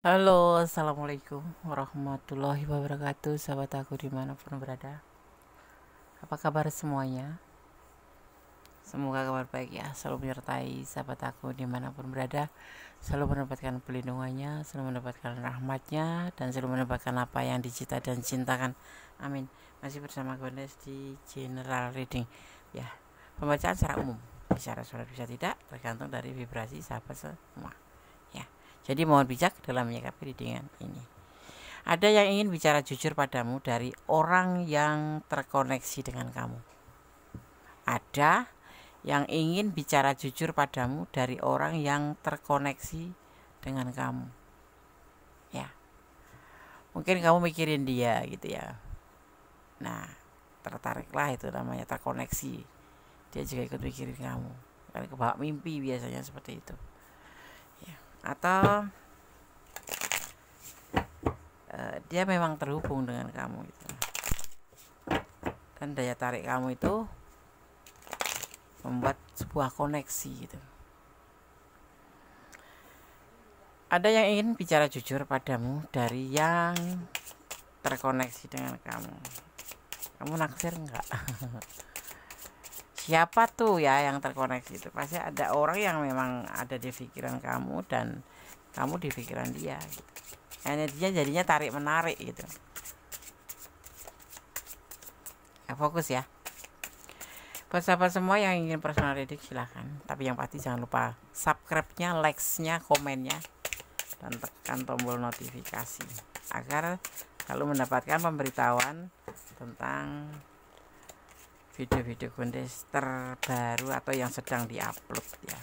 Halo, assalamualaikum warahmatullahi wabarakatuh. Sahabat aku dimanapun berada, apa kabar semuanya? Semoga kabar baik ya, selalu menyertai sahabat aku dimanapun berada, selalu mendapatkan pelindungannya, selalu mendapatkan rahmatnya, dan selalu mendapatkan apa yang dicita dan cintakan. Amin. Masih bersama Gondes di General Reading ya, pembacaan secara umum, bisa suara bisa tidak, tergantung dari vibrasi sahabat semua ya. Jadi mohon bijak dalam menyikapi readingan ini. Ada yang ingin bicara jujur padamu dari orang yang terkoneksi dengan kamu. Ada yang ingin bicara jujur padamu dari orang yang terkoneksi dengan kamu. Ya, mungkin kamu mikirin dia gitu ya. Nah, tertariklah, itu namanya terkoneksi. Dia juga ikut mikirin kamu. Kan kebawa mimpi biasanya seperti itu. Ya. Atau dia memang terhubung dengan kamu gitu. Dan daya tarik kamu itu membuat sebuah koneksi gitu. Ada yang ingin bicara jujur padamu dari yang terkoneksi dengan kamu. Kamu naksir enggak? Siapa tuh ya yang terkoneksi itu? Pasti ada orang yang memang ada di pikiran kamu dan kamu di pikiran dia gitu. Energinya jadinya tarik menarik gitu. Ya, fokus ya. Buat sahabat semua yang ingin personal reading silahkan. Tapi yang pasti jangan lupa subscribe-nya, likes-nya, komennya, dan tekan tombol notifikasi agar selalu mendapatkan pemberitahuan tentang video-video Gondes terbaru atau yang sedang diupload ya,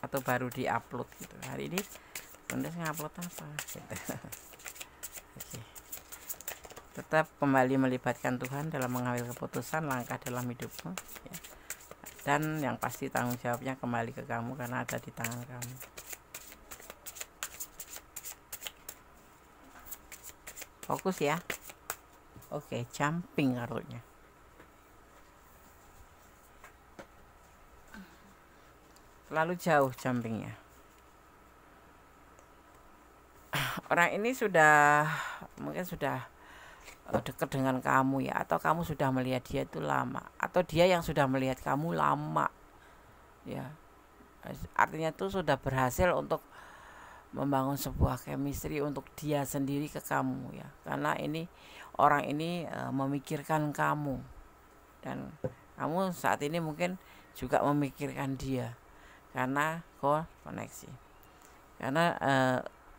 atau baru diupload gitu. Hari ini Gondes ngupload apa gitu. Oke. Tetap kembali melibatkan Tuhan dalam mengambil keputusan langkah dalam hidupmu ya. Dan yang pasti tanggung jawabnya kembali ke kamu karena ada di tangan kamu. Fokus ya. Oke, jumping kartunya. Terlalu jauh jumpingnya. Orang ini mungkin sudah dekat dengan kamu ya, atau kamu sudah melihat dia itu lama, atau dia yang sudah melihat kamu lama ya. Artinya itu sudah berhasil untuk membangun sebuah chemistry untuk dia sendiri ke kamu ya, karena ini orang ini memikirkan kamu dan kamu saat ini mungkin juga memikirkan dia karena koneksi, karena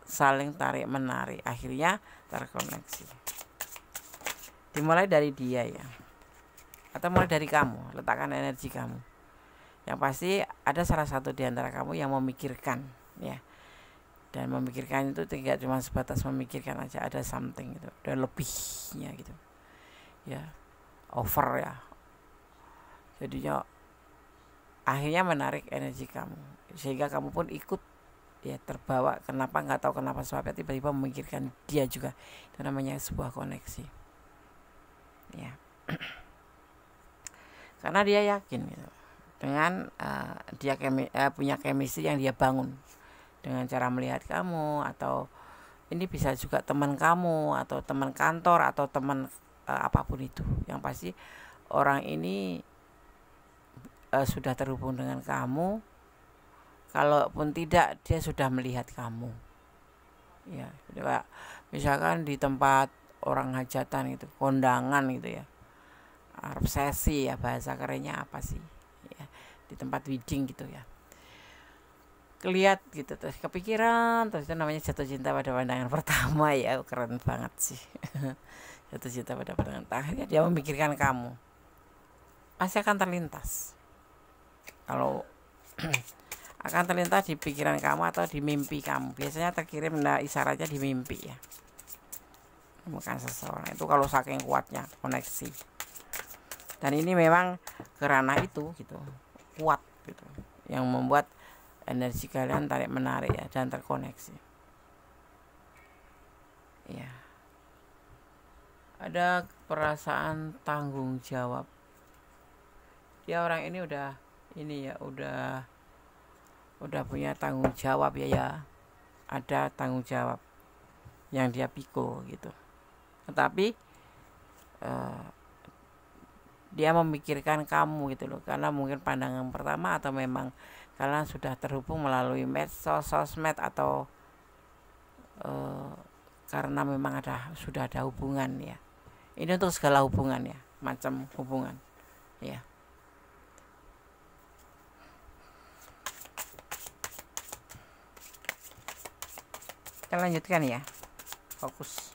saling tarik menarik akhirnya terkoneksi. Dimulai dari dia ya, atau mulai dari kamu, letakkan energi kamu. Yang pasti ada salah satu di antara kamu yang memikirkan ya, dan memikirkan itu tidak cuma sebatas memikirkan aja, ada something gitu, ada lebihnya gitu ya, over ya. Jadinya akhirnya menarik energi kamu sehingga kamu pun ikut ya, terbawa. Kenapa nggak tahu kenapa, sebabnya tiba-tiba memikirkan dia juga. Itu namanya sebuah koneksi ya. Karena dia yakin gitu dengan dia punya chemistry yang dia bangun dengan cara melihat kamu, atau ini bisa juga teman kamu atau teman kantor atau teman apapun itu. Yang pasti orang ini sudah terhubung dengan kamu. Kalaupun tidak, dia sudah melihat kamu ya. Jadi, misalkan di tempat orang hajatan gitu, kondangan gitu ya, resepsi ya, bahasa kerennya apa sih ya, di tempat wedding gitu ya, kelihat gitu terus kepikiran, terus itu namanya jatuh cinta pada pandangan pertama ya. Keren banget sih. Jatuh cinta pada pandangan, akhirnya dia memikirkan kamu, pasti akan terlintas. Kalau akan terlintas di pikiran kamu atau di mimpi kamu, biasanya terkirim isyaratnya di mimpi ya. Bukan seseorang itu kalau saking kuatnya koneksi, dan ini memang kerana itu gitu, kuat gitu, yang membuat energi kalian tarik menarik ya, dan terkoneksi ya. Ada perasaan tanggung jawab. Dia orang ini udah ini ya, udah udah punya tanggung jawab ya ada tanggung jawab yang dia pikul gitu. Tetapi dia memikirkan kamu gitu loh, karena mungkin pandangan pertama atau memang kalian sudah terhubung melalui medsos, sosmed, atau karena memang sudah ada hubungan ya. Ini untuk segala hubungan ya, macam hubungan ya. Kita lanjutkan ya, fokus.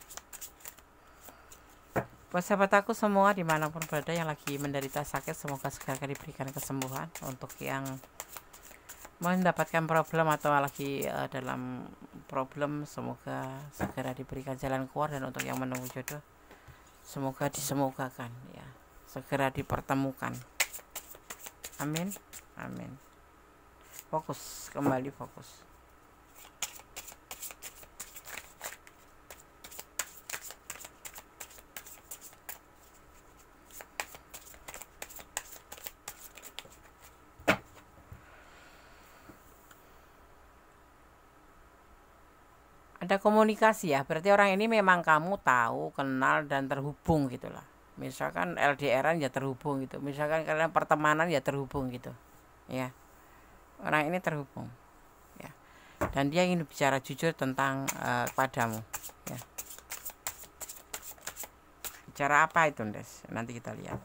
Buat sahabat aku semua dimanapun berada yang lagi menderita sakit, semoga segera diberikan kesembuhan. Untuk yang mendapatkan problem atau lagi dalam problem, semoga segera diberikan jalan keluar. Dan untuk yang menunggu jodoh, semoga disemogakan ya, segera dipertemukan. Amin, amin. Fokus, kembali fokus. Ada komunikasi ya, berarti orang ini memang kamu tahu, kenal, dan terhubung gitulah. Misalkan LDRan ya terhubung gitu, misalkan kalian pertemanan ya terhubung gitu ya. Orang ini terhubung ya, dan dia ingin bicara jujur tentang padamu ya. Bicara apa itu Ndes? Nanti kita lihat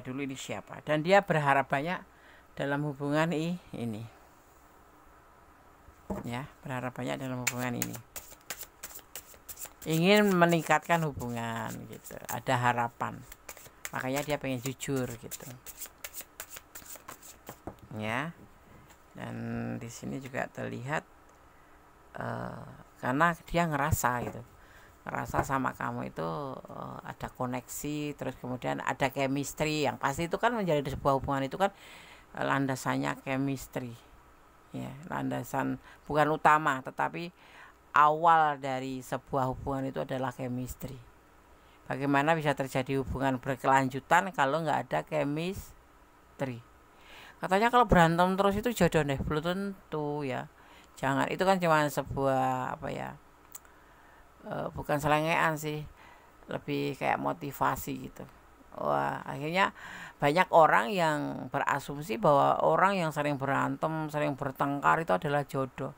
dulu ini siapa, dan dia berharap banyak dalam hubungan ini ya, berharap banyak dalam hubungan ini, ingin meningkatkan hubungan gitu, ada harapan, makanya dia pengen jujur gitu ya. Dan di sini juga terlihat karena dia ngerasa sama kamu itu ada koneksi, terus kemudian ada chemistry yang pasti. Itu kan menjadi sebuah hubungan itu kan landasannya chemistry ya, landasan bukan utama, tetapi awal dari sebuah hubungan itu adalah chemistry. Bagaimana bisa terjadi hubungan berkelanjutan kalau nggak ada chemistry? Katanya kalau berantem terus itu jodoh deh, belum tentu ya. Jangan, itu kan cuma sebuah apa ya, bukan selengean sih, lebih kayak motivasi gitu. Wah, akhirnya banyak orang yang berasumsi bahwa orang yang sering berantem, sering bertengkar itu adalah jodoh.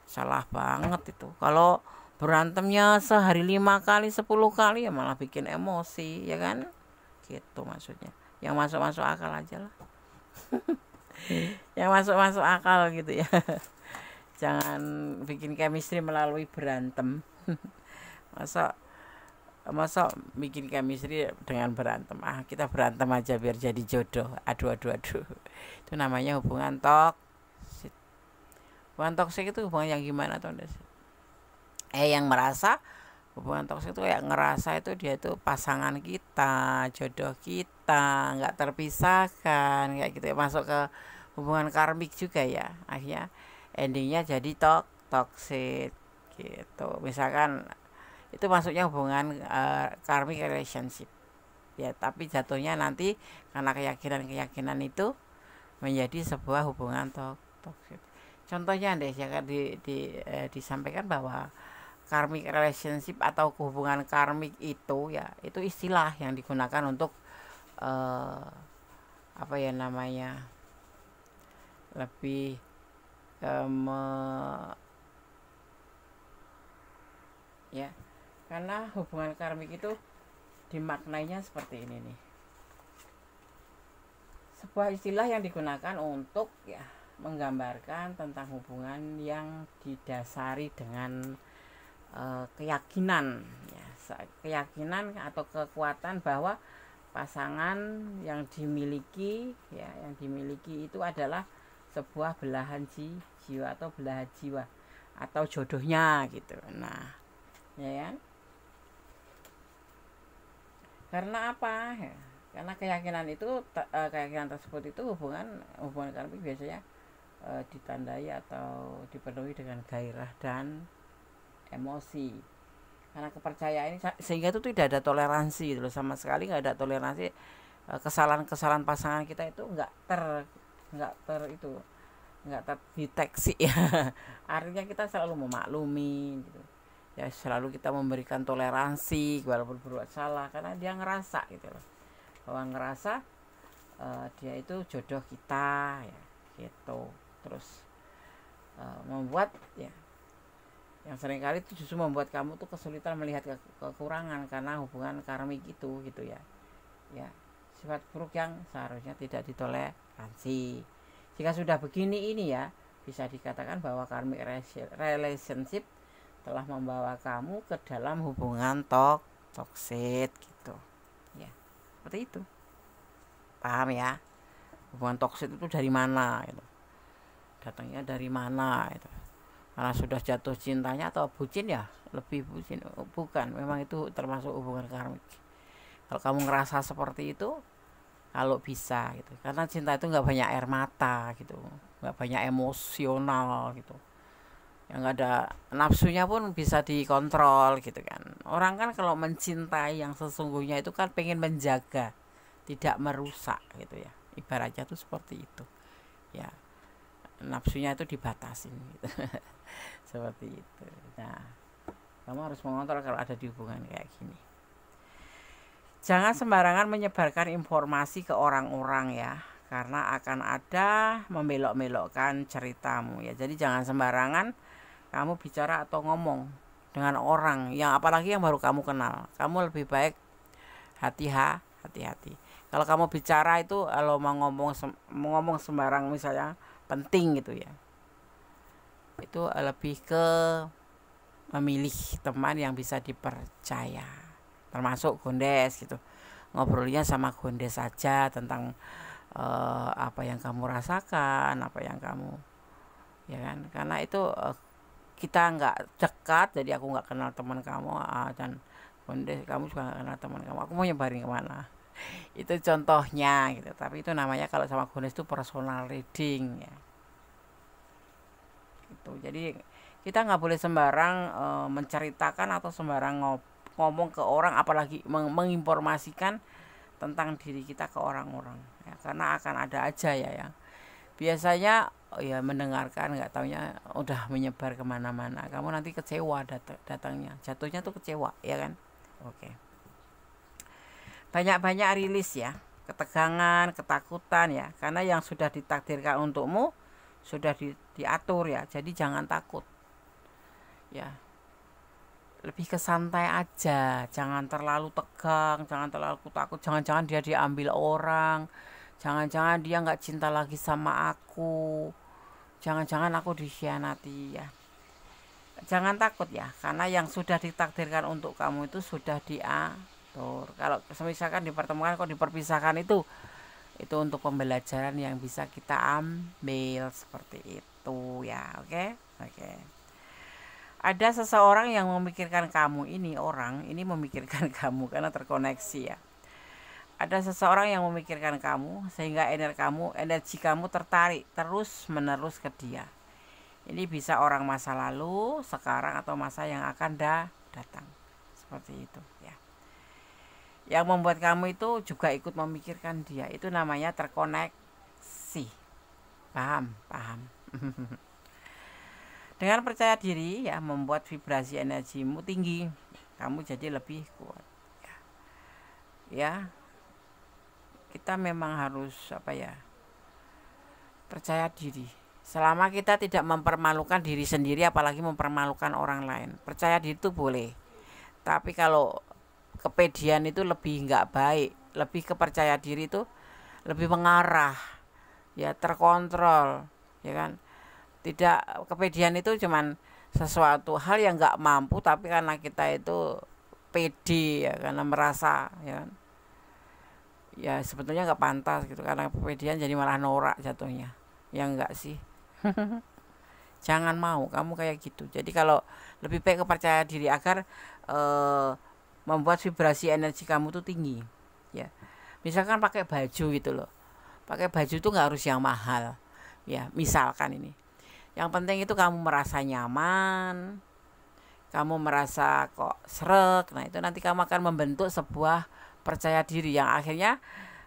Salah banget itu. Kalau berantemnya sehari 5 kali, 10 kali ya malah bikin emosi ya kan, gitu maksudnya. Yang masuk akal aja lah. Yang masuk akal gitu ya. Jangan bikin chemistry melalui berantem. masa bikin chemistry dengan berantem. Kita berantem aja biar jadi jodoh. Aduh. Itu namanya hubungan toksik. Hubungan toksik itu hubungan yang gimana tuh? Yang merasa hubungan toksik itu kayak ngerasa itu dia itu pasangan kita, jodoh kita, nggak terpisahkan kayak gitu ya. Masuk ke hubungan karmik juga ya. Akhirnya endingnya jadi toksik gitu. Misalkan itu masuknya hubungan karmic relationship ya, tapi jatuhnya nanti karena keyakinan itu menjadi sebuah hubungan toksik. Contohnya deh ya, disampaikan bahwa karmic relationship atau hubungan karmik itu ya, itu istilah yang digunakan untuk apa ya namanya, lebih ya. Karena hubungan karmik itu dimaknainya seperti ini nih. Sebuah istilah yang digunakan untuk ya menggambarkan tentang hubungan yang didasari dengan keyakinan ya, keyakinan atau kekuatan bahwa pasangan yang dimiliki itu adalah sebuah belahan jiwa atau belahan jiwa atau jodohnya gitu. Nah, ya kan? Karena apa ya? Karena keyakinan tersebut itu hubungan karmik biasanya ditandai atau dipenuhi dengan gairah dan emosi. Karena kepercayaan ini, sehingga itu tidak ada toleransi gitu loh, sama sekali nggak ada toleransi. Kesalahan pasangan kita itu nggak ter itu nggak terdeteksi ya. Artinya kita selalu memaklumi gitu. Ya selalu kita memberikan toleransi walaupun berbuat salah, karena dia ngerasa gitu loh, bahwa ngerasa dia itu jodoh kita ya gitu. Terus membuat ya yang seringkali itu justru membuat kamu tuh kesulitan melihat kekurangan karena hubungan karmik itu gitu ya. Ya, sifat buruk yang seharusnya tidak ditoleransi. Jika sudah begini ini ya, bisa dikatakan bahwa karmic relationship telah membawa kamu ke dalam hubungan toxic gitu. Ya, seperti itu. Paham ya? Hubungan toksik itu dari mana gitu. Datangnya dari mana itu. Karena sudah jatuh cintanya atau bucin ya, lebih bucin. Bukan, memang itu termasuk hubungan karmik. Kalau kamu ngerasa seperti itu, kalau bisa gitu. Karena cinta itu nggak banyak air mata gitu, nggak banyak emosional gitu. Yang nggak ada nafsunya pun bisa dikontrol gitu kan. Orang kan kalau mencintai yang sesungguhnya itu kan pengen menjaga, tidak merusak gitu ya. Ibaratnya tuh seperti itu ya, nafsunya itu dibatasin gitu. Seperti itu. Nah, kamu harus mengontrol kalau ada di hubungan kayak gini. Jangan sembarangan menyebarkan informasi ke orang-orang ya, karena akan ada membelok-belokkan ceritamu ya. Jadi jangan sembarangan kamu bicara atau ngomong dengan orang yang apalagi yang baru kamu kenal. Kamu lebih baik hati-hati. Kalau kamu bicara itu kalau mau ngomong sembarang misalnya penting gitu ya, itu lebih ke memilih teman yang bisa dipercaya, termasuk gondes gitu. Ngobrolnya sama gondes saja tentang apa yang kamu rasakan, apa yang kamu ya kan, karena itu kita nggak dekat, jadi aku nggak kenal teman kamu dan gondes kamu juga nggak kenal teman kamu, aku mau nyebarin kemana. Itu contohnya gitu. Tapi itu namanya kalau sama gondes itu personal reading ya gitu. Jadi kita nggak boleh sembarang menceritakan atau sembarang ngomong ke orang, apalagi menginformasikan tentang diri kita ke orang-orang ya, karena akan ada aja ya yang biasanya ya mendengarkan, nggak taunya udah menyebar kemana-mana. Kamu nanti kecewa datangnya, jatuhnya tuh kecewa ya kan. Oke. Banyak-banyak rilis ya, ketegangan, ketakutan ya, karena yang sudah ditakdirkan untukmu sudah diatur ya. Jadi jangan takut ya, lebih ke santai aja, jangan terlalu tegang, jangan terlalu takut. Jangan-jangan dia diambil orang, jangan-jangan dia nggak cinta lagi sama aku, jangan-jangan aku dikhianati ya. Jangan takut ya, karena yang sudah ditakdirkan untuk kamu itu sudah diatur. Kalau misalkan dipertemukan kok diperpisahkan, itu untuk pembelajaran yang bisa kita ambil seperti itu ya. Oke. Ada seseorang yang memikirkan kamu, ini orang ini memikirkan kamu karena terkoneksi ya. Ada seseorang yang memikirkan kamu sehingga energi kamu tertarik terus menerus ke dia. Ini bisa orang masa lalu, sekarang, atau masa yang akan datang. Seperti itu ya. Yang membuat kamu itu juga ikut memikirkan dia. Itu namanya terkoneksi. Paham? Dengan percaya diri ya, membuat vibrasi energimu tinggi. Kamu jadi lebih kuat. Ya. Kita memang harus percaya diri. Selama kita tidak mempermalukan diri sendiri, apalagi mempermalukan orang lain. Percaya diri itu boleh. Tapi kalau kepedean itu lebih nggak baik. Lebih kepercaya diri itu lebih mengarah, ya terkontrol, ya kan. Tidak, kepedean itu cuman sesuatu hal yang nggak mampu, tapi karena kita itu pede ya, karena merasa ya kan. Ya sebetulnya nggak pantas gitu, karena kepedean jadi malah norak jatuhnya. Ya enggak sih. Jangan mau kamu kayak gitu. Jadi kalau lebih baik kepercayaan diri agar membuat vibrasi energi kamu tuh tinggi ya. Misalkan pakai baju gitu loh, pakai baju tuh nggak harus yang mahal ya. Misalkan ini, yang penting itu kamu merasa nyaman, kamu merasa kok sreg. Nah itu nanti kamu akan membentuk sebuah percaya diri yang akhirnya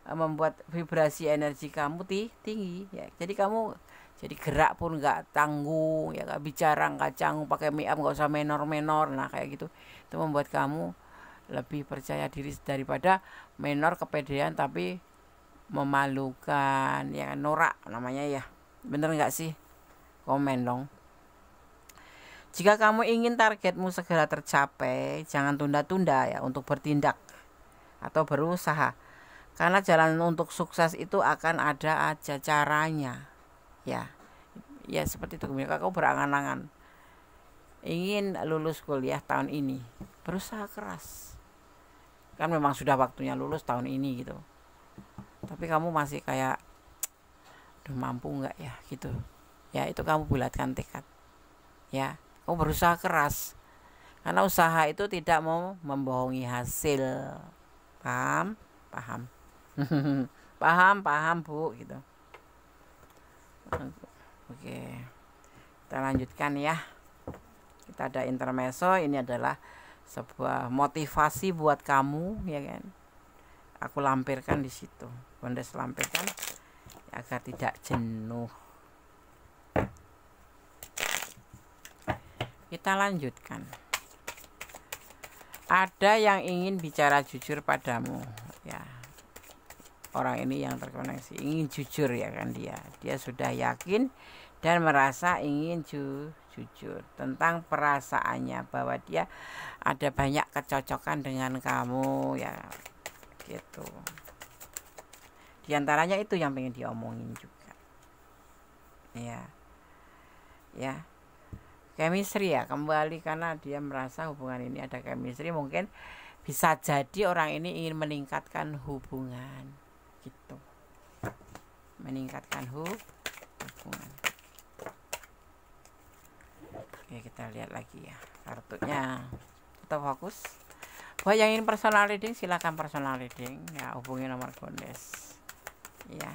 membuat vibrasi energi kamu tinggi ya. Jadi kamu Jadi gerak pun nggak tanggung, ya nggak bicara nggak canggung, pakai make up nggak usah menor-menor. Nah kayak gitu itu membuat kamu lebih percaya diri daripada menor kepedean tapi memalukan, ya norak namanya ya. Bener nggak sih? Komen dong. Jika kamu ingin targetmu segera tercapai, jangan tunda-tunda ya untuk bertindak atau berusaha. Karena jalan untuk sukses itu akan ada aja caranya. Ya. Ya seperti itu. Kamu berangan-angan ingin lulus kuliah tahun ini, berusaha keras. Kan memang sudah waktunya lulus tahun ini gitu. Tapi kamu masih kayak aduh mampu nggak ya gitu. Ya itu kamu bulatkan tekad. Ya, kamu berusaha keras. Karena usaha itu tidak mau membohongi hasil. Paham? Paham. paham Bu gitu. Oke. Kita lanjutkan ya. Kita ada intermezzo, ini adalah sebuah motivasi buat kamu ya kan. Aku lampirkan di situ. Bondes lampirkan agar tidak jenuh. Kita lanjutkan. Ada yang ingin bicara jujur padamu ya. Orang ini yang terkoneksi ingin jujur ya kan, dia sudah yakin dan merasa ingin jujur tentang perasaannya, bahwa dia ada banyak kecocokan dengan kamu ya gitu. Di antaranya itu yang pengen diomongin juga ya chemistry ya, kembali karena dia merasa hubungan ini ada chemistry. Mungkin bisa jadi orang ini ingin meningkatkan hubungan gitu, meningkatkan hubungan. Oke, kita lihat lagi ya kartunya. Kita fokus. Buat yang ingin personal reading silakan personal reading ya, hubungi nomor Bondes ya.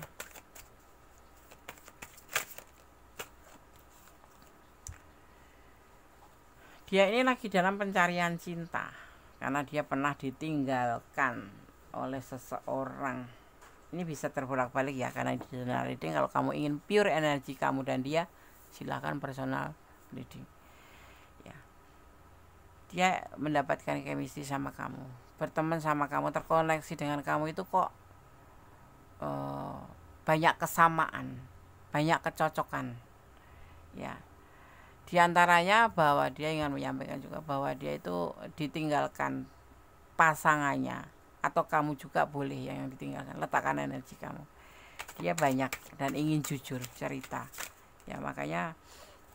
Dia ini lagi dalam pencarian cinta karena dia pernah ditinggalkan oleh seseorang. Ini bisa terbolak-balik ya, karena di personal reading kalau kamu ingin pure energi kamu dan dia, silakan personal reading ya. Dia mendapatkan chemistry sama kamu, berteman sama kamu, terkoneksi dengan kamu itu kok banyak kesamaan, banyak kecocokan ya. Di antaranya bahwa dia ingin menyampaikan juga bahwa dia itu ditinggalkan pasangannya, atau kamu juga boleh yang ditinggalkan. Letakkan energi kamu. Dia banyak dan ingin jujur cerita ya, makanya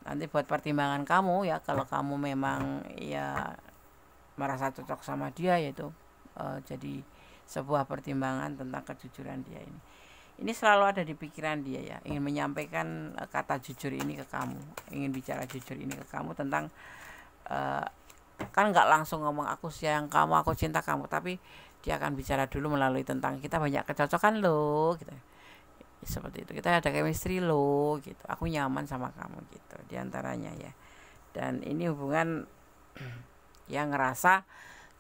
nanti buat pertimbangan kamu ya, kalau kamu memang ya merasa cocok sama dia, yaitu jadi sebuah pertimbangan tentang kejujuran dia ini. Ini selalu ada di pikiran dia ya, ingin menyampaikan kata jujur ini ke kamu, ingin bicara jujur ini ke kamu tentang kan nggak langsung ngomong aku sayang kamu, aku cinta kamu, tapi dia akan bicara dulu melalui tentang kita banyak kecocokan loh gitu. Seperti itu, kita ada chemistry loh gitu, aku nyaman sama kamu gitu, diantaranya ya. Dan ini hubungan yang ngerasa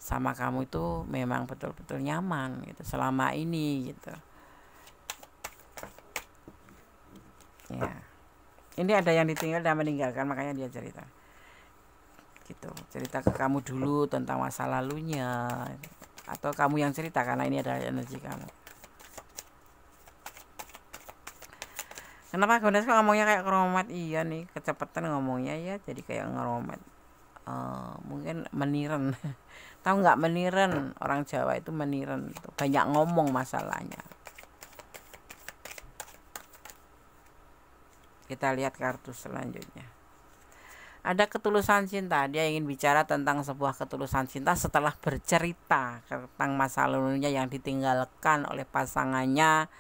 sama kamu itu memang betul-betul nyaman gitu selama ini gitu ya. Ini ada yang ditinggal dan meninggalkan, makanya dia cerita gitu, cerita ke kamu dulu tentang masa lalunya, atau kamu yang cerita karena ini adalah energi kamu. Kenapa Gondes kok ngomongnya kayak ngeromet? Iya nih, kecepatan ngomongnya ya, jadi kayak ngeromet. Mungkin meniren. Tahu nggak meniren? Orang Jawa itu meniren, banyak ngomong masalahnya. Kita lihat kartu selanjutnya. Ada ketulusan cinta. Dia ingin bicara tentang sebuah ketulusan cinta setelah bercerita tentang masa lalunya yang ditinggalkan oleh pasangannya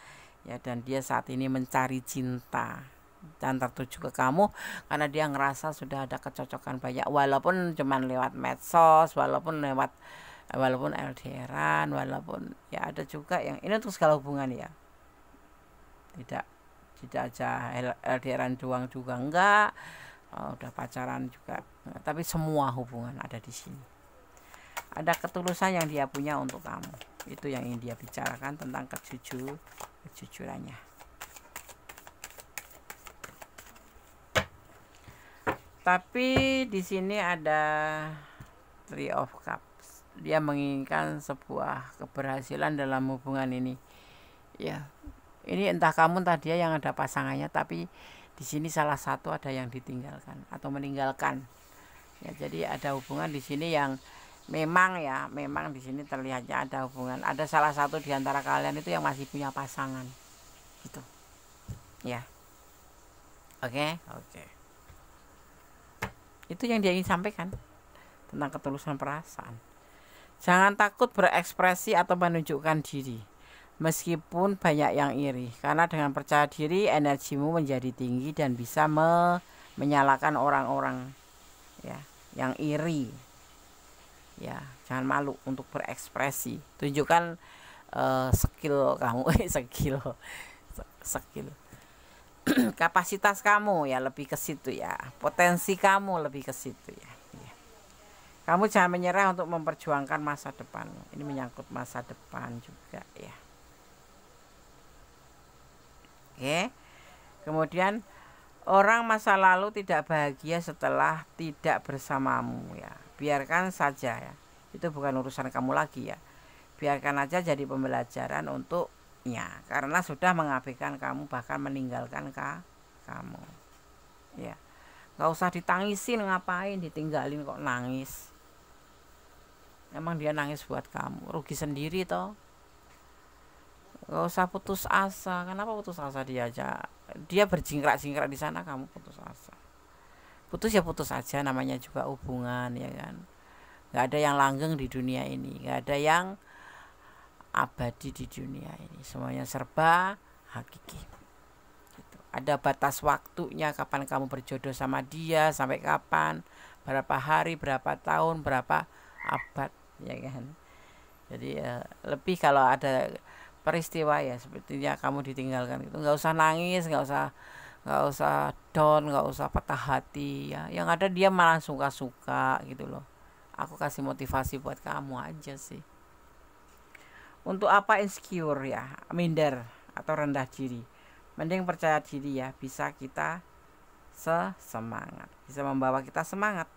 ya, dan dia saat ini mencari cinta dan tertuju ke kamu karena dia ngerasa sudah ada kecocokan banyak, walaupun cuman lewat medsos, walaupun LDRan, walaupun ya ada juga yang ini untuk segala hubungan ya, tidak aja LDRan doang juga enggak, udah pacaran juga enggak, tapi semua hubungan ada di sini. Ada ketulusan yang dia punya untuk kamu, itu yang ingin dia bicarakan tentang kejujurannya. Tapi di sini ada Three of Cups. Dia menginginkan sebuah keberhasilan dalam hubungan ini. Ya, ini entah kamu tadi yang ada pasangannya, tapi di sini salah satu ada yang ditinggalkan atau meninggalkan. Ya, jadi ada hubungan di sini yang memang di sini terlihatnya ada hubungan. Ada salah satu di antara kalian itu yang masih punya pasangan. Gitu. Ya. Oke. Itu yang dia ingin sampaikan tentang ketulusan perasaan. Jangan takut berekspresi atau menunjukkan diri, meskipun banyak yang iri, karena dengan percaya diri energimu menjadi tinggi dan bisa menyalakan orang-orang ya yang iri. Ya, jangan malu untuk berekspresi. Tunjukkan skill kamu, skill. Kapasitas kamu ya lebih ke situ ya. Potensi kamu lebih ke situ ya. Kamu jangan menyerah untuk memperjuangkan masa depan. Ini menyangkut masa depan juga ya. Oke. Kemudian orang masa lalu tidak bahagia setelah tidak bersamamu ya. Biarkan saja ya. Itu bukan urusan kamu lagi ya. Biarkan aja jadi pembelajaran untuknya, karena sudah mengabaikan kamu, bahkan meninggalkan kamu. Ya. Gak usah ditangisin, ngapain ditinggalin kok nangis. Emang dia nangis buat kamu, rugi sendiri toh. Gak usah putus asa. Kenapa putus asa? Dia berjingkrak-jingkrak di sana, kamu putus asa. Putus ya putus aja, namanya juga hubungan ya kan. Gak ada yang langgeng di dunia ini, gak ada yang abadi di dunia ini. Semuanya serba hakiki. Gitu. Ada batas waktunya kapan kamu berjodoh sama dia, sampai kapan, berapa hari, berapa tahun, berapa abad ya kan. Jadi lebih kalau ada peristiwa ya sepertinya kamu ditinggalkan itu, nggak usah nangis, nggak usah down, nggak usah patah hati ya. Yang ada dia malah suka-suka gitu loh. Aku kasih motivasi buat kamu aja sih. Untuk apa insecure ya, minder atau rendah diri, mending percaya diri ya, bisa kita semangat, bisa membawa kita semangat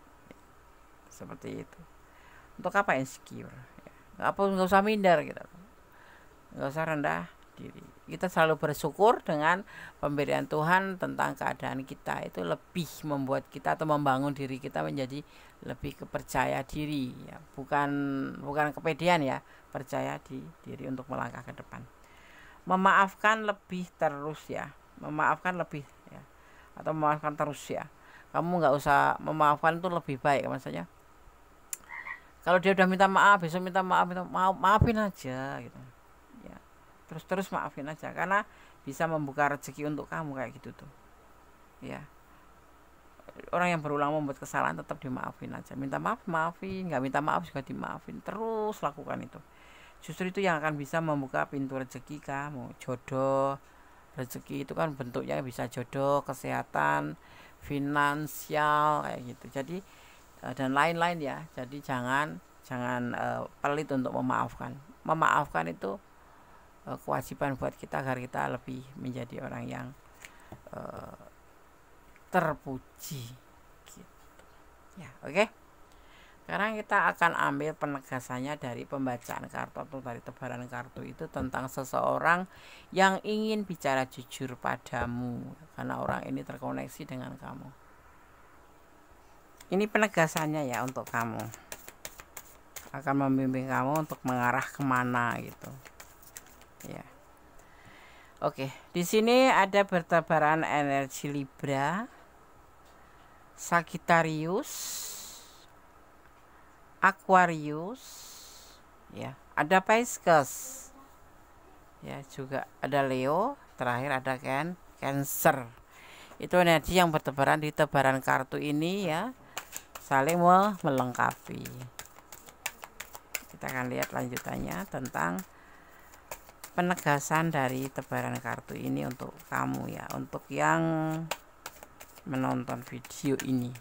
seperti itu. Untuk apa insecure ya, nggak usah minder gitu, nggak usah rendah diri. Kita selalu bersyukur dengan pemberian Tuhan tentang keadaan kita. Itu lebih membuat kita atau membangun diri kita menjadi lebih kepercaya diri ya. Bukan kepedean ya, percaya diri untuk melangkah ke depan. Memaafkan lebih terus ya, memaafkan lebih ya, atau memaafkan terus ya. Kamu nggak usah memaafkan, itu lebih baik maksudnya. Kalau dia udah minta maaf, besok minta maaf, maafin aja gitu ya. Terus maafin aja, karena bisa membuka rezeki untuk kamu kayak gitu tuh ya. Orang yang berulang membuat kesalahan tetap dimaafin aja. Minta maaf, maafin. Nggak minta maaf juga dimaafin. Terus lakukan itu. Justru itu yang akan bisa membuka pintu rezeki kamu. Jodoh, rezeki itu kan bentuknya bisa jodoh, kesehatan, finansial kayak gitu. Jadi dan lain-lain ya. Jadi jangan pelit untuk memaafkan. Memaafkan itu kewajiban buat kita agar kita lebih menjadi orang yang terpuji gitu. Ya, oke. Sekarang kita akan ambil penegasannya dari pembacaan kartu atau dari tebaran kartu itu tentang seseorang yang ingin bicara jujur padamu, karena orang ini terkoneksi dengan kamu. Ini penegasannya ya untuk kamu. Akan membimbing kamu untuk mengarah kemana gitu. Ya. Oke, di sini ada bertebaran energi Libra, Sagittarius, Aquarius, ya, ada Pisces, ya, juga ada Leo, terakhir ada Cancer. Itu energi yang bertebaran di tebaran kartu ini ya, saling melengkapi. Kita akan lihat lanjutannya tentang penegasan dari tebaran kartu ini untuk kamu ya, untuk yang menonton video ini.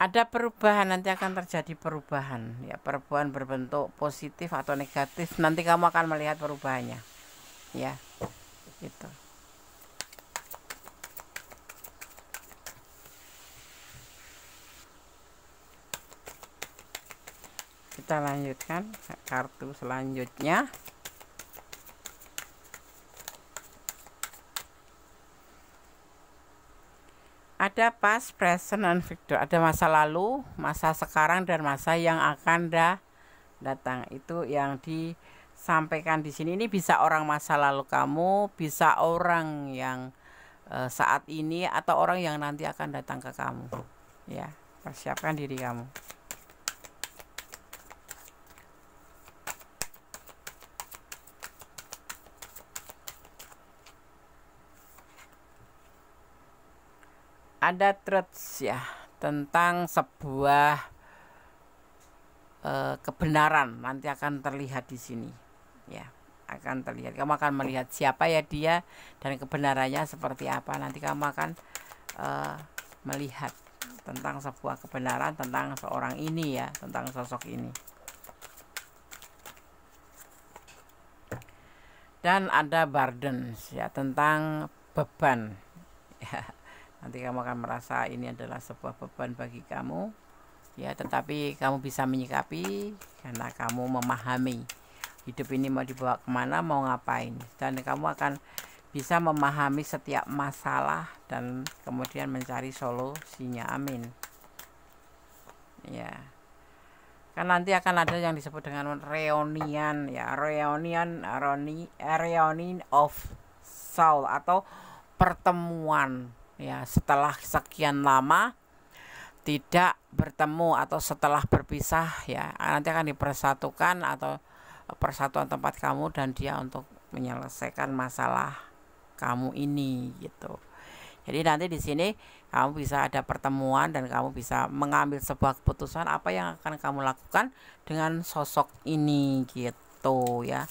Ada perubahan, nanti akan terjadi perubahan ya, perubahan berbentuk positif atau negatif, nanti kamu akan melihat perubahannya ya. gitu. Kita lanjutkan kartu selanjutnya. Ada past, present, and future. Ada masa lalu, masa sekarang, dan masa yang akan datang. Itu yang disampaikan di sini. Ini bisa orang masa lalu kamu, bisa orang yang saat ini, atau orang yang nanti akan datang ke kamu. Ya, persiapkan diri kamu. Ada truths ya, tentang sebuah kebenaran nanti akan terlihat di sini ya, akan terlihat. Kamu akan melihat siapa ya dia dan kebenarannya seperti apa. Nanti kamu akan melihat tentang sebuah kebenaran tentang seorang ini ya, tentang sosok ini. Dan ada burdens ya, tentang beban ya. Nanti kamu akan merasa ini adalah sebuah beban bagi kamu ya, tetapi kamu bisa menyikapi karena kamu memahami hidup ini mau dibawa kemana, mau ngapain, dan kamu akan bisa memahami setiap masalah dan kemudian mencari solusinya. Amin ya. Kan nanti akan ada yang disebut dengan reunion ya, reunion of soul, atau pertemuan ya, setelah sekian lama tidak bertemu atau setelah berpisah ya, nanti akan dipersatukan atau persatuan tempat kamu dan dia untuk menyelesaikan masalah kamu ini gitu. Jadi nanti di sini kamu bisa ada pertemuan dan kamu bisa mengambil sebuah keputusan apa yang akan kamu lakukan dengan sosok ini gitu ya.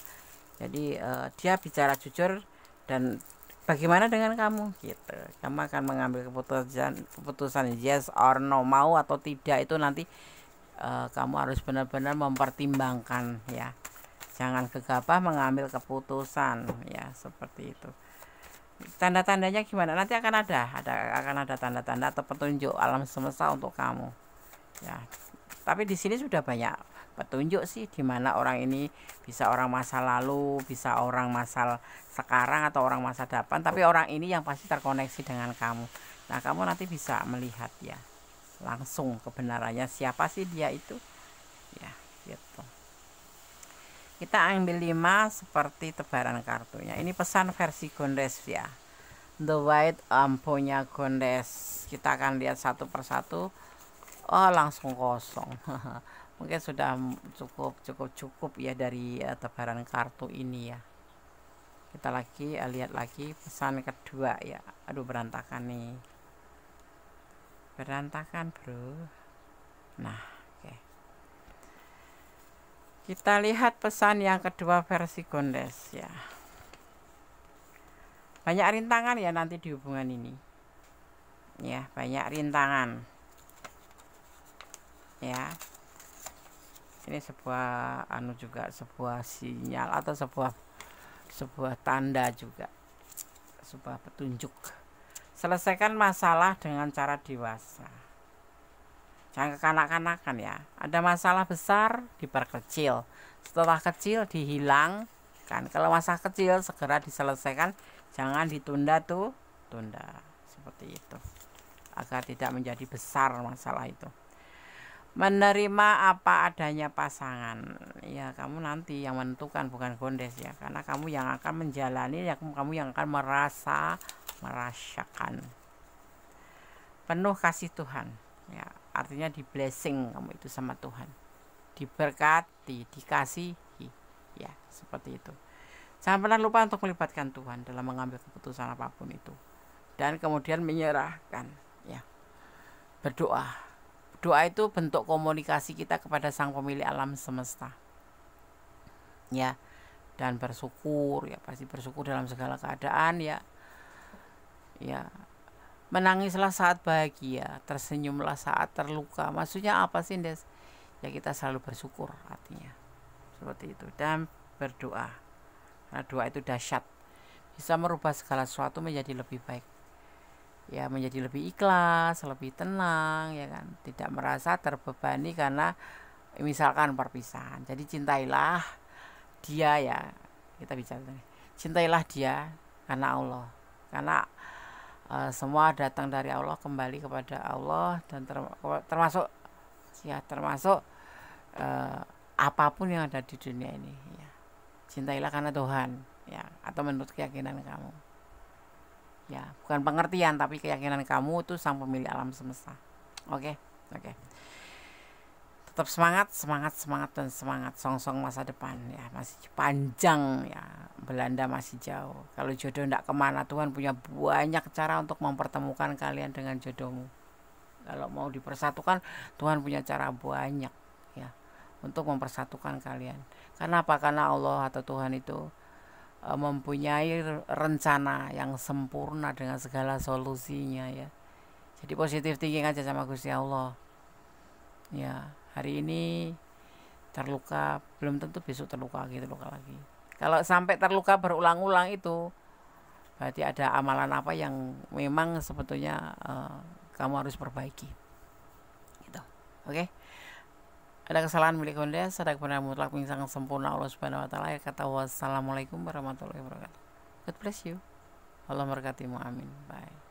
Jadi dia bicara jujur dan bagaimana dengan kamu gitu. Kamu akan mengambil keputusan yes or no, mau atau tidak, itu nanti kamu harus benar-benar mempertimbangkan ya. Jangan gegabah mengambil keputusan ya, seperti itu. Tanda-tandanya gimana? Nanti akan ada tanda-tanda atau petunjuk alam semesta untuk kamu ya. Tapi di sini sudah banyak petunjuk sih, di mana orang ini bisa orang masa lalu, bisa orang masa sekarang, atau orang masa depan, tapi orang ini yang pasti terkoneksi dengan kamu. Nah, kamu nanti bisa melihat ya langsung kebenarannya siapa sih dia itu ya gitu. Kita ambil 5 seperti tebaran kartunya. Ini pesan versi Gondes ya, The White punya Gondes. Kita akan lihat satu persatu. Oh, langsung kosong. Mungkin sudah cukup ya dari tebaran kartu ini ya. Kita lagi lihat lagi pesan kedua ya. Aduh, berantakan nih, berantakan bro. Nah, oke. Kita lihat pesan yang kedua versi Gondes ya. Banyak rintangan ya nanti di hubungan ini ya, banyak rintangan ya. Ini sebuah juga sebuah sinyal atau sebuah tanda juga, sebuah petunjuk. Selesaikan masalah dengan cara dewasa, jangan kekanak-kanakan ya. Ada masalah besar diperkecil, setelah kecil dihilangkan. Kalau masalah kecil segera diselesaikan, jangan tunda seperti itu, agar tidak menjadi besar masalah itu. Menerima apa adanya pasangan ya, kamu nanti yang menentukan, bukan Gondes ya, karena kamu yang akan menjalani ya, kamu yang akan merasakan penuh kasih Tuhan ya, artinya di blessing kamu itu sama Tuhan, diberkati, dikasihi ya, seperti itu. Jangan pernah lupa untuk melibatkan Tuhan dalam mengambil keputusan apapun itu, dan kemudian menyerahkan ya. Doa itu bentuk komunikasi kita kepada Sang Pemilik alam semesta ya, dan bersyukur ya, pasti bersyukur dalam segala keadaan ya. Menangislah saat bahagia, tersenyumlah saat terluka. Maksudnya apa sih, Des? Ya, kita selalu bersyukur artinya seperti itu, dan berdoa, karena doa itu dahsyat, bisa merubah segala sesuatu menjadi lebih baik. Ya, menjadi lebih ikhlas, lebih tenang, ya kan, tidak merasa terbebani karena misalkan perpisahan. Jadi cintailah dia, ya kita bicara, cintailah dia karena Allah, karena semua datang dari Allah, kembali kepada Allah, dan termasuk ya termasuk apapun yang ada di dunia ini, ya cintailah karena Tuhan, ya, atau menurut keyakinan kamu, ya bukan pengertian tapi keyakinan kamu itu sang pemilik alam semesta. Oke, oke. Tetap semangat, semangat, semangat, dan semangat. Song-song masa depan, ya masih panjang, ya Belanda masih jauh. Kalau jodoh tidak kemana, Tuhan punya banyak cara untuk mempertemukan kalian dengan jodohmu. Kalau mau dipersatukan, Tuhan punya cara banyak, ya, untuk mempersatukan kalian. Kenapa? Karena Allah atau Tuhan itu mempunyai rencana yang sempurna dengan segala solusinya, ya. Jadi positif thinking aja sama Gusti Allah. Ya, hari ini terluka, belum tentu besok terluka lagi. Kalau sampai terluka berulang-ulang itu berarti ada amalan apa yang memang sebetulnya kamu harus perbaiki. Gitu. Oke. Ada kesalahan milik Anda, sadar benar mutlak pingsang sempurna Allah Subhanahu wa taala. Kata wassalamualaikum warahmatullahi wabarakatuh. God bless you. Allah memberkatimu. Amin. Bye.